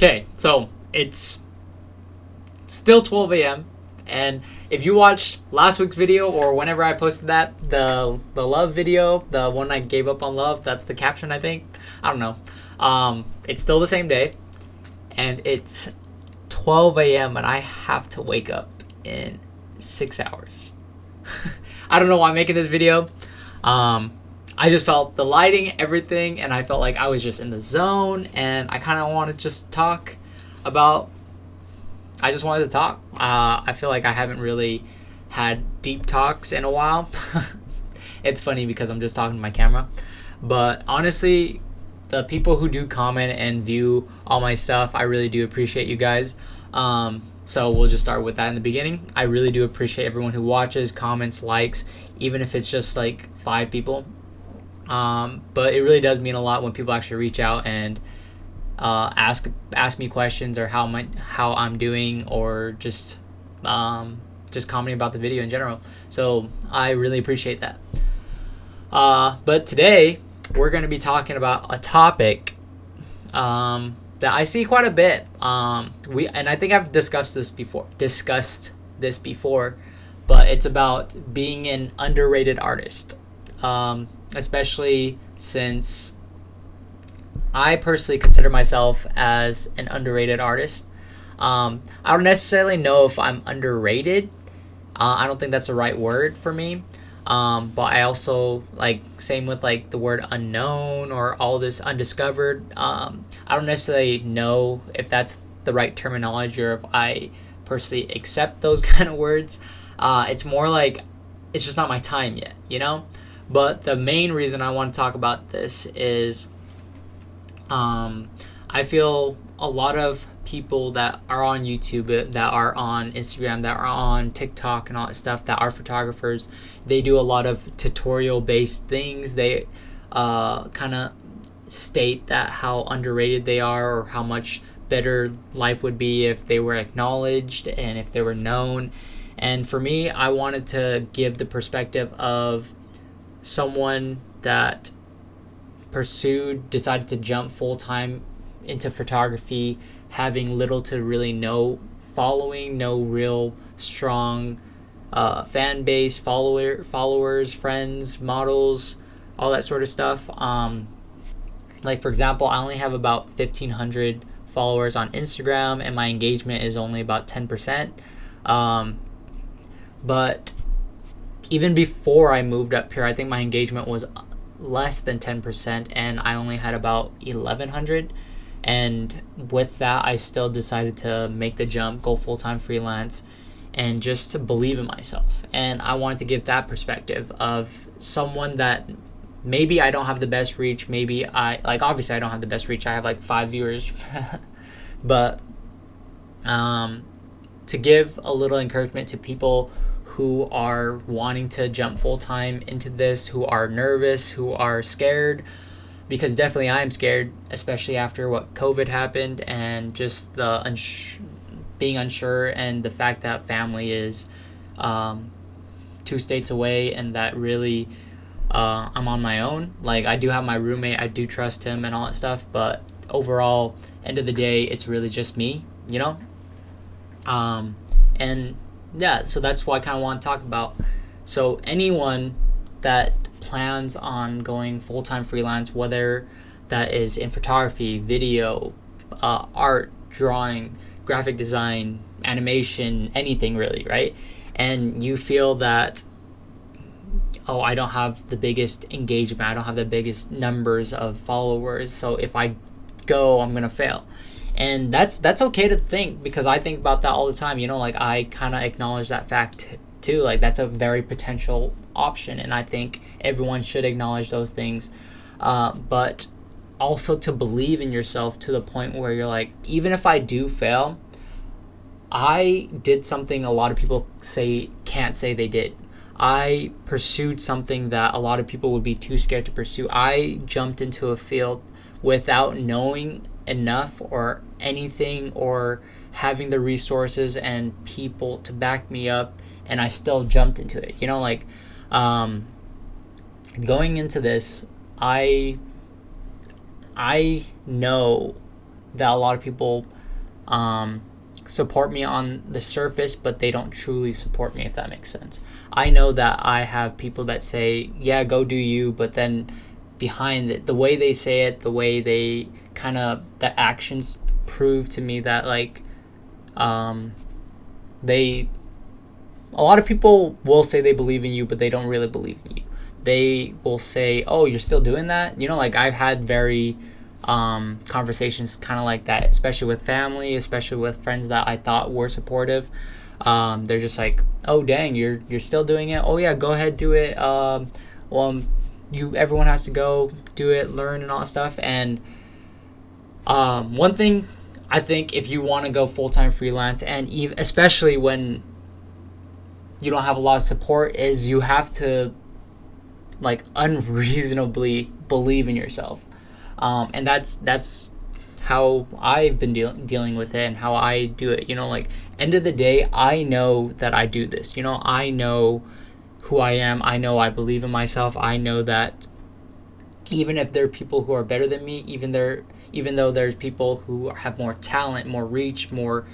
Okay, so it's still 12 a.m. And if you watched last week's video or whenever I posted that, the love video, the one I gave up on love, that's the caption, I think. I don't know. It's still the same day, and it's 12 a.m. and I have to wake up in 6 hours. I don't know why I'm making this video. I just felt the lighting, everything, and I felt like I was just in the zone, and I kind of want to just talk about. I just wanted to talk. I feel like I haven't really had deep talks in a while. It's funny because I'm just talking to my camera, but honestly, the people who do comment and view all my stuff, I really do appreciate you guys. So we'll just start with that in the beginning. I really do appreciate everyone who watches, comments, likes, even if it's just like 5 people. But it really does mean a lot when people actually reach out and ask me questions or how I'm doing, or just commenting about the video in general. So I really appreciate that. But today we're going to be talking about a topic that I see quite a bit. And I think I've discussed this before, but it's about being an underrated artist, especially since I personally consider myself as an underrated artist. I don't necessarily know if I'm underrated. I don't think that's the right word for me. But I also, like, same with like the word unknown or all this undiscovered. I don't necessarily know if that's the right terminology or if I personally accept those kind of words. It's more like it's just not my time yet, you know? But the main reason I want to talk about this is I feel a lot of people that are on YouTube, that are on Instagram, that are on TikTok and all that stuff, that are photographers, they do a lot of tutorial-based things. They kind of state that how underrated they are, or how much better life would be if they were acknowledged and if they were known. And for me, I wanted to give the perspective of someone that decided to jump full-time into photography, having little to really no following, no real strong fan base, followers, friends, models, all that sort of stuff. Like, for example, I only have about 1,500 followers on Instagram, and my engagement is only about 10%. But even before I moved up here, I think my engagement was less than 10%, and I only had about 1,100. And with that, I still decided to make the jump, go full-time freelance, and just to believe in myself. And I wanted to give that perspective of someone that maybe I don't have the best reach. Maybe obviously I don't have the best reach. I have like 5 viewers. But to give a little encouragement to people who are wanting to jump full-time into this, who are nervous, who are scared, because definitely I am scared, especially after what COVID happened and just the being unsure, and the fact that family is 2 states away, and that really I'm on my own. Like, I do have my roommate, I do trust him and all that stuff, but overall, end of the day, it's really just me, you know? And yeah, so that's what I kind of want to talk about. So anyone that plans on going full-time freelance, whether that is in photography, video, art, drawing, graphic design, animation, anything really, right? And you feel that, oh, I don't have the biggest engagement, I don't have the biggest numbers of followers, so if I go, I'm gonna fail. And that's okay to think, because I think about that all the time, you know, like I kind of acknowledge that fact too. Like, that's a very potential option, and I think everyone should acknowledge those things, but also to believe in yourself to the point where you're like, even if I do fail, I did something a lot of people can't say they did. I pursued something that a lot of people would be too scared to pursue. I jumped into a field without knowing enough or anything, or having the resources and people to back me up, and I still jumped into it. You know, like, going into this, I know that a lot of people support me on the surface, but they don't truly support me, if that makes sense. I know that I have people that say, yeah, go do you, but then behind it, the way they say it, the way they kind of, the actions prove to me that, like, they, a lot of people will say they believe in you, but they don't really believe in you. They will say, oh, you're still doing that? You know, like, I've had very conversations kind of like that, especially with family, especially with friends that I thought were supportive. They're just like, oh dang, you're still doing it? Oh yeah, go ahead, do it. Everyone has to go do it, learn and all that stuff. And one thing I think, if you want to go full-time freelance, and especially when you don't have a lot of support, is you have to, like, unreasonably believe in yourself. And that's how I've been dealing with it and how I do it. You know, like, end of the day, I know that I do this. You know, I know who I am. I know I believe in myself. I know that even if there are people who are better than me, even though there's people who have more talent, more reach, more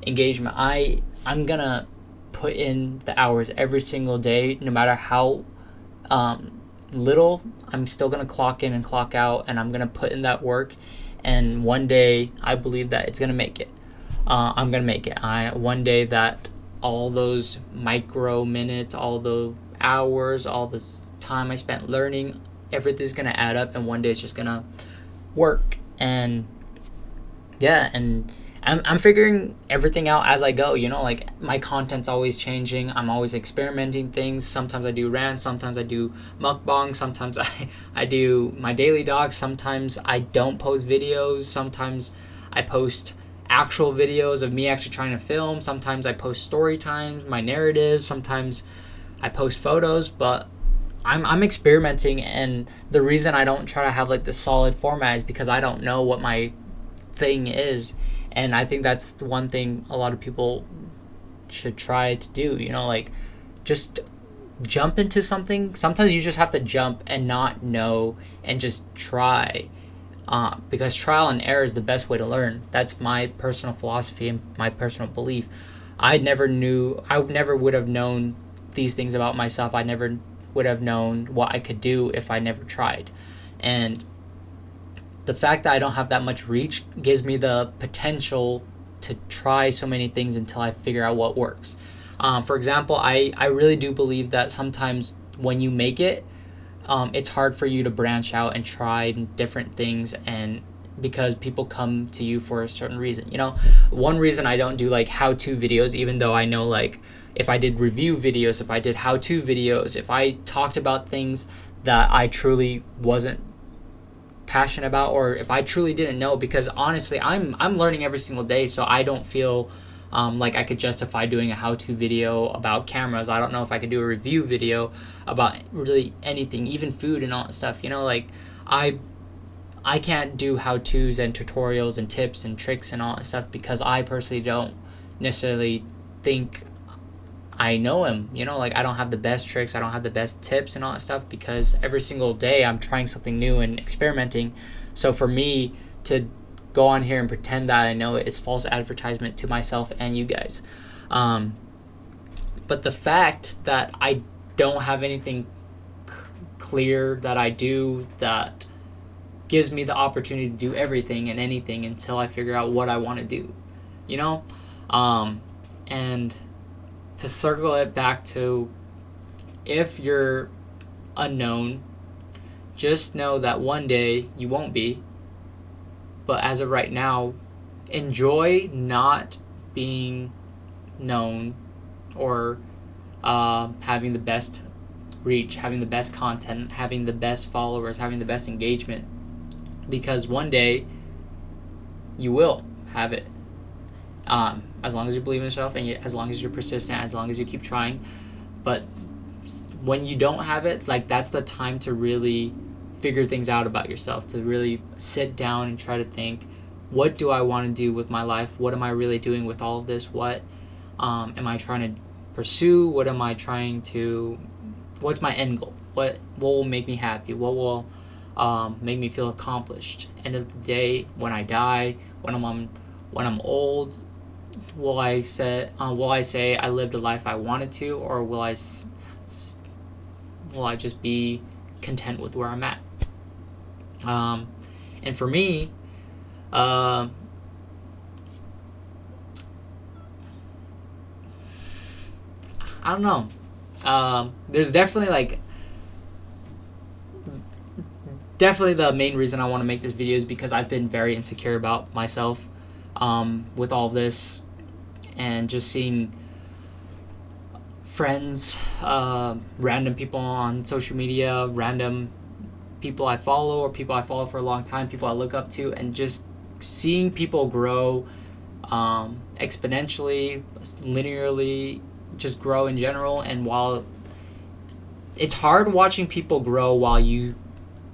engagement, I'm gonna put in the hours every single day, no matter how little. I'm still gonna clock in and clock out, and I'm gonna put in that work. And one day, I believe that it's gonna make it. I'm gonna make it. One day that all those micro minutes, all the hours, all this time I spent learning, everything's gonna add up, and one day it's just gonna work. And yeah, and I'm figuring everything out as I go. You know, like, my content's always changing. I'm always experimenting things. Sometimes I do rants. Sometimes I do mukbang. Sometimes I do my daily docs. Sometimes I don't post videos. Sometimes I post actual videos of me actually trying to film. Sometimes I post story times, my narratives. Sometimes I post photos. But I'm experimenting, and the reason I don't try to have, like, the solid format is because I don't know what my thing is. And I think that's the one thing a lot of people should try to do. You know, like, just jump into something. Sometimes you just have to jump and not know and just try, because trial and error is the best way to learn. That's my personal philosophy and my personal belief. I never would have known these things about myself. I never would have known what I could do if I never tried. And the fact that I don't have that much reach gives me the potential to try so many things until I figure out what works. For example, I really do believe that sometimes when you make it, it's hard for you to branch out and try different things, and because people come to you for a certain reason. You know, one reason I don't do, like, how-to videos, even though I know, like, if I did review videos, if I did how-to videos, if I talked about things that I truly wasn't passionate about, or if I truly didn't know, because honestly, I'm learning every single day, so I don't feel like I could justify doing a how-to video about cameras. I don't know if I could do a review video about really anything, even food and all that stuff. You know, like, I can't do how-tos and tutorials and tips and tricks and all that stuff, because I personally don't necessarily think I know him. You know, like, I don't have the best tricks, I don't have the best tips and all that stuff, because every single day I'm trying something new and experimenting. So for me to go on here and pretend that I know it is false advertisement to myself and you guys. But the fact that I don't have anything clear that I do that gives me the opportunity to do everything and anything until I figure out what I want to do, you know? And to circle it back to, if you're unknown, just know that one day you won't be. But as of right now, enjoy not being known, or having the best reach, having the best content, having the best followers, having the best engagement, because one day you will have it. As long as you believe in yourself, and as long as you're persistent, as long as you keep trying. But when you don't have it, like, that's the time to really figure things out about yourself, to really sit down and try to think, what do I want to do with my life? What am I really doing with all of this? What am I trying to pursue? What's my end goal? What will make me happy? What will make me feel accomplished? End of the day, when I die, when I'm old, will I say I lived a life I wanted to, or will I just be content with where I'm at? And for me, I don't know. There's definitely the main reason I want to make this video is because I've been very insecure about myself with all of this, and just seeing friends, random people on social media, random people I follow or people I follow for a long time, people I look up to, and just seeing people grow exponentially, linearly, just grow in general. And while it's hard watching people grow while you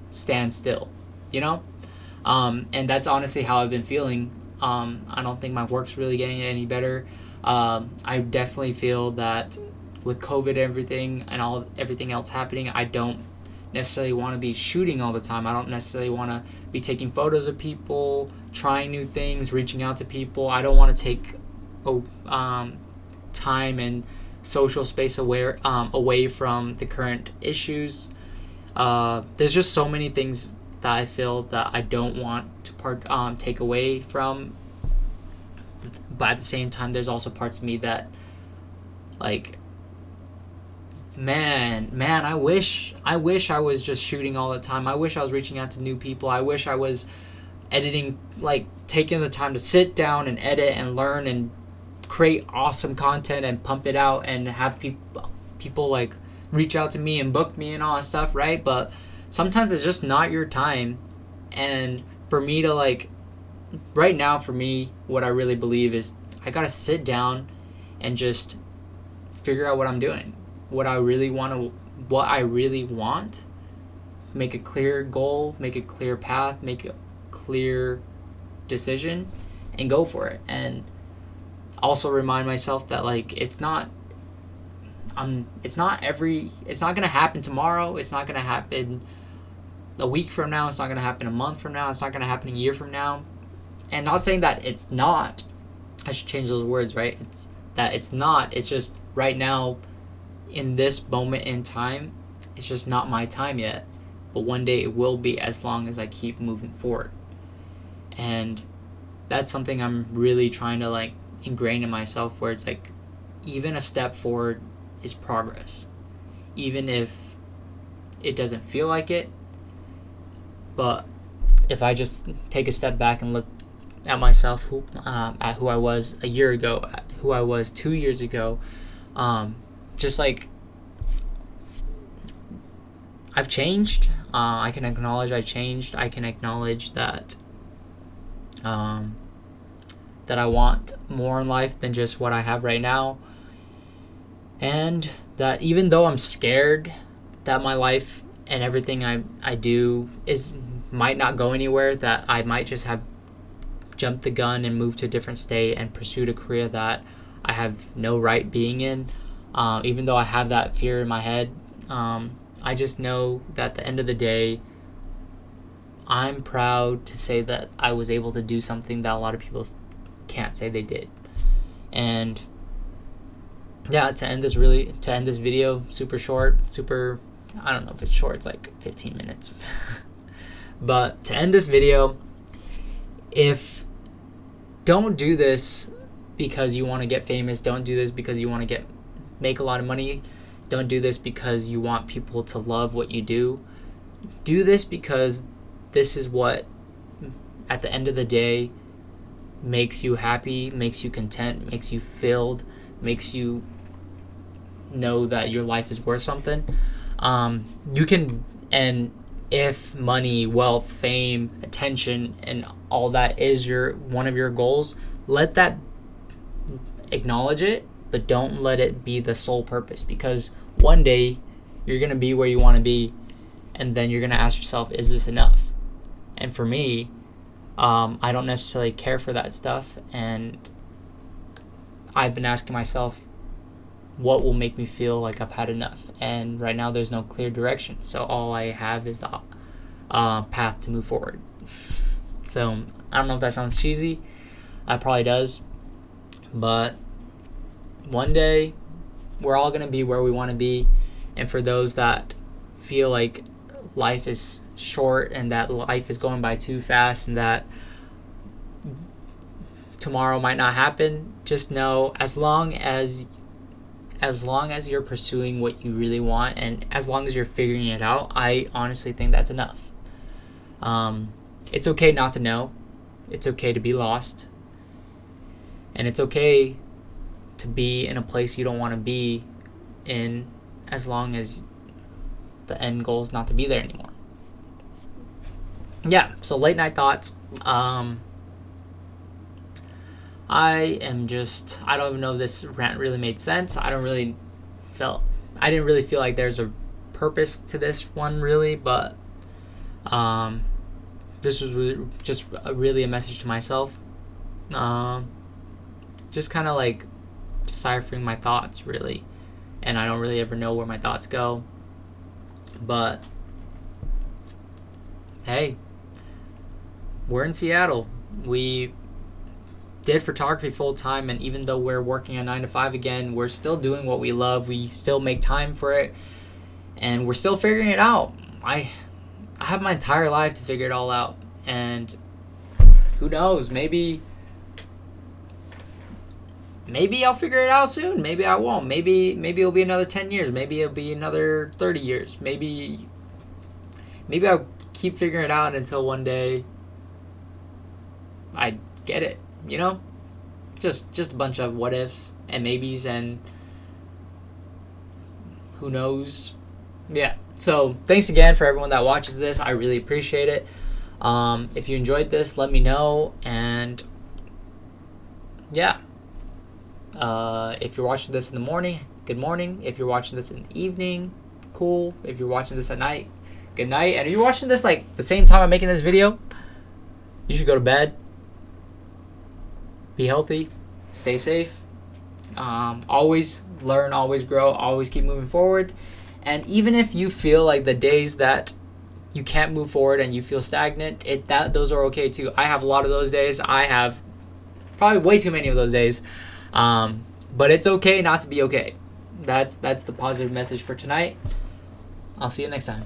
stand still, you know? And that's honestly how I've been feeling. I don't think my work's really getting any better. I definitely feel that with COVID and everything and everything else happening, I don't necessarily want to be shooting all the time. I don't necessarily want to be taking photos of people, trying new things, reaching out to people. I don't want to take time and social space away from the current issues. There's just so many things that I feel that I don't want to take away from, but at the same time, there's also parts of me that, like, man, I wish I was just shooting all the time. I wish I was reaching out to new people. I wish I was editing, like, taking the time to sit down and edit and learn and create awesome content and pump it out and have people like reach out to me and book me and all that stuff, right? But sometimes it's just not your time. And for me to, like, right now, for me, what I really believe is I gotta sit down and just figure out what I'm doing, what I really want, make a clear goal, make a clear path, make a clear decision, and go for it. And also remind myself that, like, it's not gonna happen tomorrow. It's not gonna happen a week from now. It's not gonna happen a month from now. It's not gonna happen a year from now. And not saying that it's not. I should change those words, right? It's not. It's just right now, in this moment in time, it's just not my time yet. But one day it will be, as long as I keep moving forward. And that's something I'm really trying to, like, ingrain in myself, where it's like, even a step forward is progress, even if it doesn't feel like it. But if I just take a step back and look at myself, at who I was a year ago, at who I was 2 years ago, just like, I've changed. I can acknowledge I changed. I can acknowledge that that I want more in life than just what I have right now. And that even though I'm scared that my life and everything I do might not go anywhere, that I might just have jumped the gun and moved to a different state and pursued a career that I have no right being in, even though I have that fear in my head, I just know that at the end of the day, I'm proud to say that I was able to do something that a lot of people can't say they did. And yeah, to end this video, super short, I don't know if it's short, it's like 15 minutes. But to end this video, don't do this because you want to get famous. Don't do this because you want to make a lot of money. Don't do this because you want people to love what you do. Do this because this is what, at the end of the day, makes you happy, makes you content, makes you filled, makes you know that your life is worth something. And if money, wealth, fame, attention, and all that is one of your goals, acknowledge it, but don't let it be the sole purpose, because one day you're going to be where you want to be, and then you're going to ask yourself, is this enough? And for me, I don't necessarily care for that stuff, and I've been asking myself, what will make me feel like I've had enough? And right now there's no clear direction, so all I have is the path to move forward. So I don't know if that sounds cheesy. It probably does. But one day we're all going to be where we want to be. And for those that feel like life is short and that life is going by too fast and that tomorrow might not happen, just know as long as you're pursuing what you really want and as long as you're figuring it out, I honestly think that's enough. It's okay not to know. It's okay to be lost. And it's okay to be in a place you don't want to be in as long as the end goal is not to be there anymore. Yeah, so late night thoughts. I don't even know if this rant really made sense. I didn't really feel like there's a purpose to this one really, but this was really a message to myself. Just kind of like deciphering my thoughts really, and I don't really ever know where my thoughts go. But hey, we're in Seattle. We did photography full time, and even though we're working a 9 to 5 again, we're still doing what we love. We still make time for it, and we're still figuring it out. I have my entire life to figure it all out, and who knows, maybe I'll figure it out soon. Maybe I won't. Maybe it'll be another 10 years. Maybe it'll be another 30 years. Maybe I'll keep figuring it out until one day I get it. You know? Just a bunch of what ifs and maybes and who knows. Yeah. So thanks again for everyone that watches this. I really appreciate it. If you enjoyed this, let me know. And yeah. If you're watching this in the morning, good morning. If you're watching this in the evening, cool. If you're watching this at night, good night. And if you're watching this like the same time I'm making this video, you should go to bed. Be healthy. Stay safe. Always learn, always grow, always keep moving forward. And even if you feel like the days that you can't move forward and you feel stagnant, those are okay too. I have a lot of those days. I have probably way too many of those days. But it's okay not to be okay. That's the positive message for tonight. I'll see you next time.